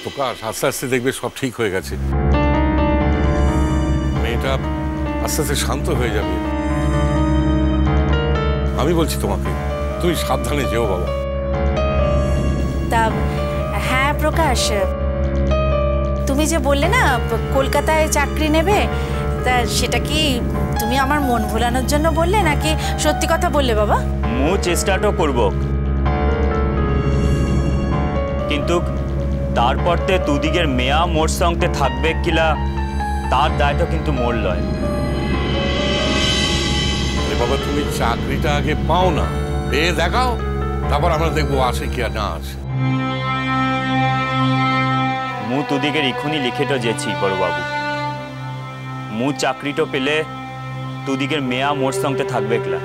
প্রকাশ, আস্তে আস্তে দেখবে সব ঠিক হয়ে গেছে। মেয়েটা আস্তে আস্তে শান্ত হয়ে যাবে। আমি বলছি তোমাকে, তুমি সাবধানে যেও বাবা। তা হ্যাঁ প্রকাশ, তুমি যে বললে না কলকাতায় চাকরি নেবে, তা সেটা কি তুমি আমার মন ভোলানোর জন্য বললে নাকি সত্যি কথা বললে বাবা? মু চেষ্টাটা করব, কিন্তু তারপরতে তুদিগের মেয়া মোর সঙ্গে থাকবে কিলা তার দায়টা কিন্তু মোর লয়। বাবা তুমি চাকরিটা আগে পাও না, পেয়ে দেখাও, তারপর আমরা দেখবো আসে কি আর না আসে। মু তুদিগের ইখুনি লিখেটো যেছি বড়বাবু, মু চাকরিটো পেলে তুদিগের মেয়া মোর সঙ্গে থাকবে কিলা,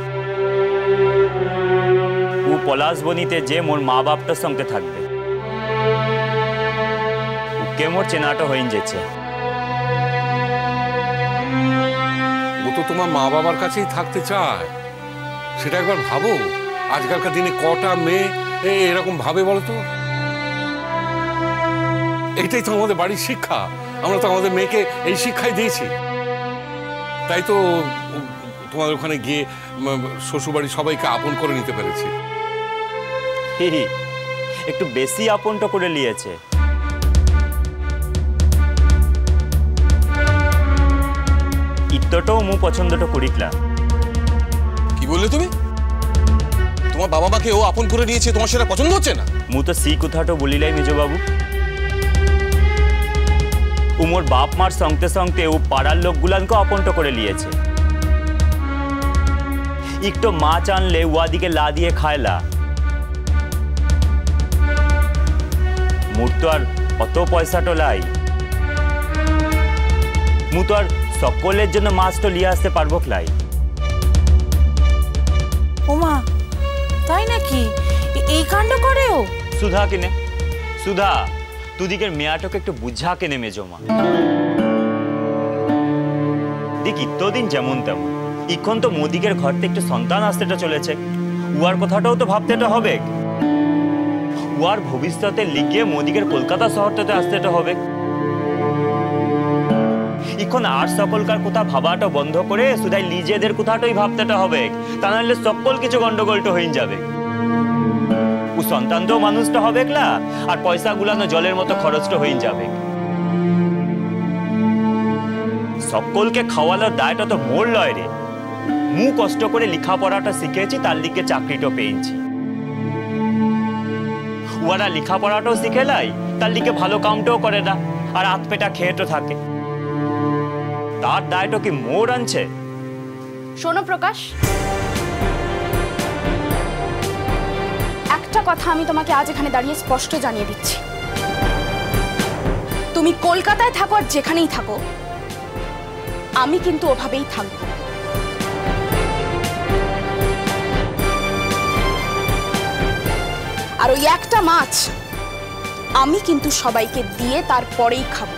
ও পলাশবনিতে যে মোর মা বাপটার সঙ্গে থাকবে, ওকে মোর চেনাটো হয়ে যেছে। ও তো তোমার মা বাবার কাছেই থাকতে চায়, সেটা একবার ভাবো। আজকালকার দিনে কটা মেয়ে এরকম ভাবে বলো তো? এটাই তো আমাদের বাড়ির শিক্ষা, আমরা তো আমাদের মেয়েকে এই শিক্ষাই দিয়েছি। তাই তো তোমাদের ওখানে গিয়ে শ্বশুরবাড়ির সবাইকে আপন করে নিতে পেরেছে। একটু বেশি আপনটা করে নিয়েছে। ইত্তটাও মু পছন্দটা করিকলা। কি বললে তুমি? তোমার বাবা মাকে ও আপন করে নিয়েছে, তোমার সেটা পছন্দ হচ্ছে না? মু তো সি কথাটা বলিলাই মেজো বাবু। ও মোর বাপ মার সঙ্গে সঙ্গে ও পাড়ার লোকগুলানকে আপনটা করে নিয়েছে। একটু মাছ আনলে ওয়াদিকে লা দিয়ে খায়লা। মোর তো আর অত পয়সাটো লাই, মু তো আর সকলের জন্য মাছটা লিয়ে আসতে পারবো লাই। ওমা, তাই নাকি? এই কাণ্ড করেও? সুধা কেনে, সুধা তুদিকের মেয়াটাকে একটু বুঝা কেনে মেজমা। দেখ ইত্যদিন যেমন তেমন, এখন তো মোদিকের ঘর থেকে একটু সন্তান আসতেটা চলেছে, উয়ার কথাটাও তো ভাবতেটা হবে। উয়ার ভবিষ্যতে লিগে মোদিকের কলকাতা শহরটাতে আসতেটা হবে। এখন আর সকলকার কথা ভাবাটা বন্ধ করে শুধাই নিজেদের কথাটাই ভাবতেটা হবে, তা নাহলে সকল কিছু গন্ডগোলটা হয়ে যাবে। ও সন্তান তো মানুষটা হবে না, আর পয়সা গুলানো জলের মতো খরচটা হয়ে যাবে। সকলকে খাওয়ানোর দায়টা তো মোর লয় রে। মু কষ্ট করে লেখাপড়াটা শিখেছি, তার লিগে চাকরিটা পেয়েছি। ওরা লেখাপড়াটাও শিখে লাই, তার লিগে ভালো কামটাও করে না, আর হাত পেটা খেয়েটো থাকে। তার দায়টা কি মোর আনছে? শোনো প্রকাশ, একটা কথা আমি তোমাকে আজ এখানে দাঁড়িয়ে স্পষ্ট জানিয়ে দিচ্ছি। তুমি কলকাতায় থাকো আর যেখানেই থাকো, আমি কিন্তু ওভাবেই থাকবো। আর ওই একটা মাছ আমি কিন্তু সবাইকে দিয়ে তারপরেই খাবো।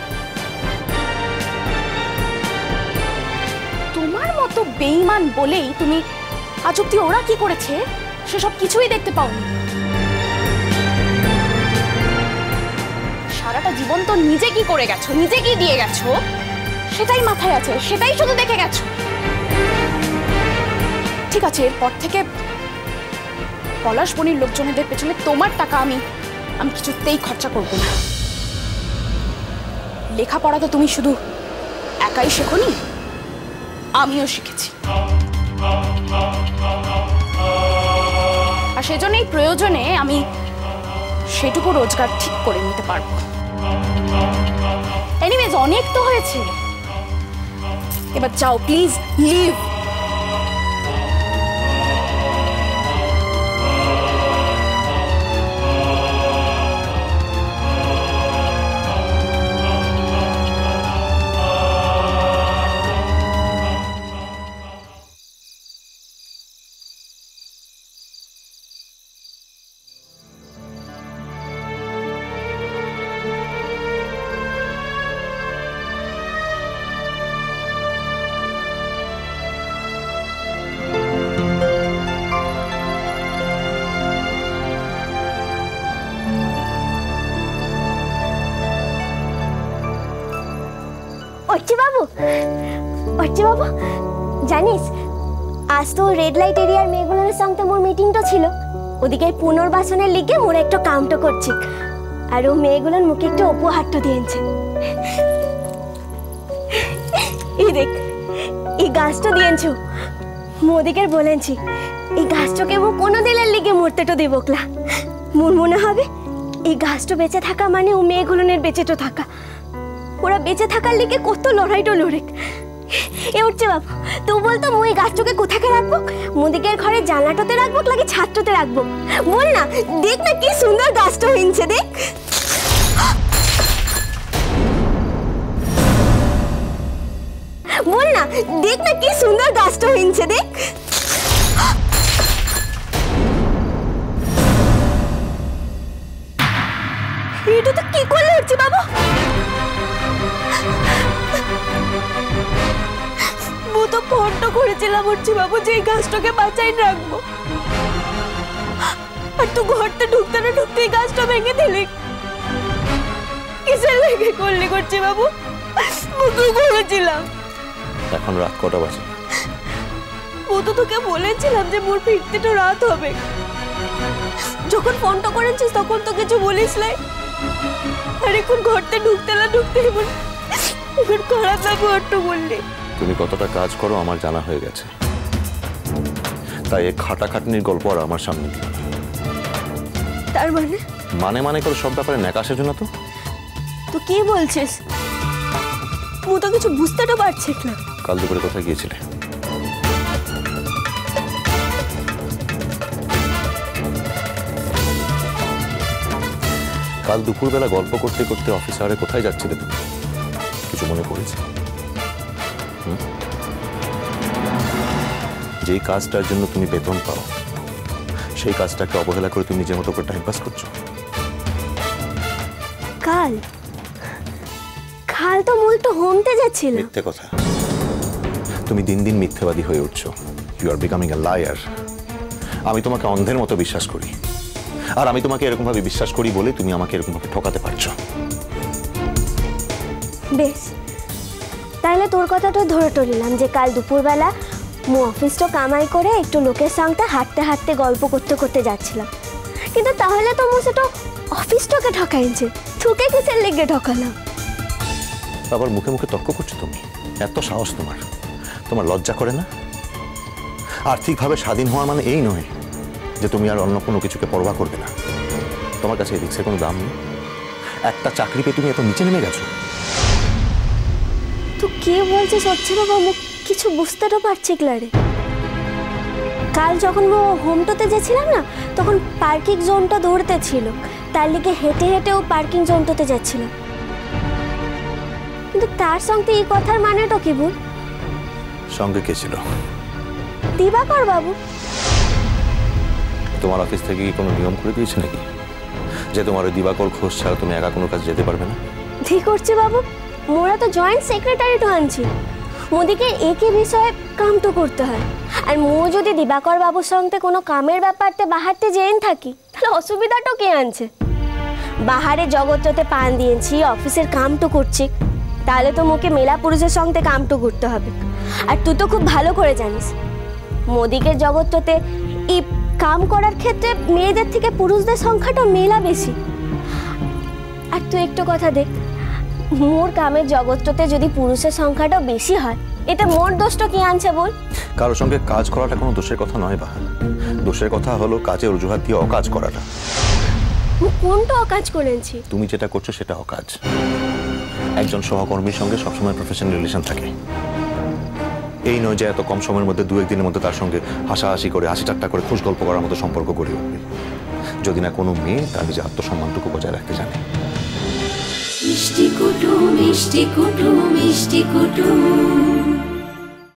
তোমার মতো বেঈমান বলেই তুমি আজ অব্দি ওরা কি করেছে সেসব কিছুই দেখতে পাওনি। সারাটা জীবন তো নিজে কি করে গেছো, নিজে কি দিয়ে গেছো সেটাই মাথায় আছে, সেটাই শুধু দেখে গেছো। ঠিক আছে, এরপর থেকে পলাশবনির লোকজনেদের পেছনে তোমার টাকা আমি কিছুতেই খরচা করবো না। লেখাপড়া তো তুমি শুধু একাই শেখোনি, আমিও শিখেছি। আর সেজন্যই প্রয়োজনে আমি সেটুকু রোজগার ঠিক করে নিতে পারবো। এনিওয়েজ, অনেক তো হয়েছে, এবার যাও প্লিজ, লিভ। অর্চি বাবু, অর্চি বাবু জানিস আজ তো রেড লাইট এরিয়ার মেয়েগুলোর সঙ্গে মোর মিটিংটা ছিল। ওদিকে পুনর্বাসনের লিগে মোর একটা কামটা করছি, আর ও মেয়েগুলোর মুখে একটু উপহারটা দিয়েছে। এই দেখ, এই গাছটা দিয়েছ, মোদিকে বলেছি এই গাছটাকে মো কোনো দিনের লিগে মরতেটা দেব ক্লা। মোর মনে হবে এই গাছটা বেঁচে থাকা মানে ও মেয়েগুলোর বেঁচেটো থাকা। ওরা বেঁচে থাকার লিগে কত লড়াইটা লড়ে। এ উঠছে বাবু, তুই বলতো মই এই গাছটাকে কোথাকে রাখবো? মোদিকের ঘরে জানলাটাতে রাখবো নাকি ছাদটাতে রাখবো? বল না, দেখ না কি সুন্দর গাছটা হয়েছে, দেখ। বল না, দেখ না কি সুন্দর গাছটা হয়েছে, দেখ। এটা তো কি করলে হচ্ছে বাবু? মু তো ফোনটা করেছিলাম হচ্ছে বাবু যে এই গাছটাকে বাঁচাই রাখবো, আর তুই ঘরতে ঢুকতে না ঢুকতে এই গাছটা ভেঙে দিলি। কিসের লেগে করলি করছি বাবু? মুখে করেছিলাম। এখন রাত কটা বাজে? ও তো তোকে বলেছিলাম যে মোর ফিরতে তো রাত হবে। যখন ফোনটা করেছিস তখন তো কিছু বলিস নাই, আর এখন ঘরতে ঢুকতে না ঢুকতে এখন খারাপ লাগবে একটু বললি। তুমি কতটা কাজ করো আমার জানা হয়ে গেছে, তাই এই খাটাখাটনির গল্প আর আমার সামনে দিও না। তার মানে মানে করে সব ব্যাপারে ন্যাকাশের জন্য তো তো কি বলছিস? ও তো কিছু বুঝতে তো পারছি না। কাল দুপুরে কোথায় গিয়েছিলে? কাল দুপুরবেলা গল্প করতে করতে অফিস আওয়ারে কোথায় যাচ্ছিলে তুমি? কিছু মনে পড়েছে? যেই কাজটার জন্য তুমি বেতন পাও সেই কাজটাকে অবহেলা করে তুমি নিজের মতো করে টাইম পাস করছো। কাল কাল তো মূল তো হোমতে যাচ্ছিল। মিথ্যে কথা, তুমি দিন দিন মিথ্যেবাদী হয়ে উঠছো। You are becoming a liar. আমি তোমাকে অন্ধের মতো বিশ্বাস করি, আর আমি তোমাকে এরকম ভাবে বিশ্বাস করি বলে তুমি আমাকে এরকম ভাবে ঠকাতে পারছো। বেশ, তাহলে তোর কথাটা ধরে টরিলাম যে কাল দুপুরবেলা মু অফিসটা কামাই করে একটু লোকের সঙ্গে হাঁটতে হাঁটতে গল্প করতে করতে যাচ্ছিলাম, কিন্তু তাহলে তো মু সেটা অফিসটাকে ঠকাইছে, তোকে কিসের লেগে ঠকালাম? আবার মুখে মুখে তর্ক করছো তুমি? এত সাহস তোমার? তোমার লজ্জা করে না? আর্থিকভাবে স্বাধীন হওয়ার মানে এই নয় যে তুমি আর অন্য কোনো কিছুকে পরোয়া করবে না। তোমার কাছে এই রিক্সের কোনো দাম নেই। একটা চাকরি পেয়ে তুমি এত নিচে নেমে গেছো। তুই কে বলছিস হচ্ছে বাবা? মুখ কিছু বুঝতে তো পারছি ক্লারে। কাল যখন ও হোমটোতে যাচ্ছিলাম না তখন পার্কিং জোনটা দৌড়তে ছিল, তার লিগে হেঁটে হেঁটে ও পার্কিং জোনটাতে যাচ্ছিল। কিন্তু তার সঙ্গে এই কথার মানেটা কি বল? সঙ্গে কে ছিল? দিবাকর বাবু। তোমার অফিস থেকে কি কোনো নিয়ম করে দিয়েছে নাকি যে তোমার ওই দিবাকর খোঁজ ছাড়া তুমি একা কোনো কাজে যেতে পারবে না? ঠিক করছে বাবু, মোরা তো জয়েন্ট সেক্রেটারি তো আনছি, মোদিকে একই বিষয়ে কাম তো করতে হয়। আর মো যদি দিবাকর বাবুর সঙ্গে কোনো কামের ব্যাপারতে বাহারতে জেন থাকি তাহলে অসুবিধাটা কে আনছে? বাহারে জগৎটাতে পান দিয়েছি, অফিসের কাম তো করছি, তাহলে তো মোকে মেলা পুরুষের সঙ্গে কাম তো করতে হবে। আর তুই তো খুব ভালো করে জানিস মোদিকে জগৎটাতে এই কাম করার ক্ষেত্রে মেয়েদের থেকে পুরুষদের সংখ্যাটা মেলা বেশি। আর তুই একটু কথা দেখ, মোর কামের জগৎটাতে যদি পুরুষের সংখ্যাটা বেশি হয় এটা মোর দোষটা কি আনছে বল? কারোর সঙ্গে কাজ করাটা কোনো দোষের কথা নয় বাহার। দোষের কথা হলো কাজের অজুহাত দিয়ে অকাজ করাটা। কোনটা অকাজ করেছি? তুমি যেটা করছো সেটা অকাজ। একজন সহকর্মীর সঙ্গে সবসময় প্রফেশনাল রিলেশন থাকে, এই নয় যে এত কম সময়ের মধ্যে দু একদিনের মধ্যে তার সঙ্গে হাসাহাসি করে হাসি ঠাট্টা করে খুশ গল্প করার মতো সম্পর্ক গড়ে উঠবে, যদি না কোনো মেয়ে তার নিজের আত্মসম্মানটুকু বজায় রাখতে জানে। মিষ্টি কুটুম মিষ্টি কুটুম মিষ্টি কুটুম।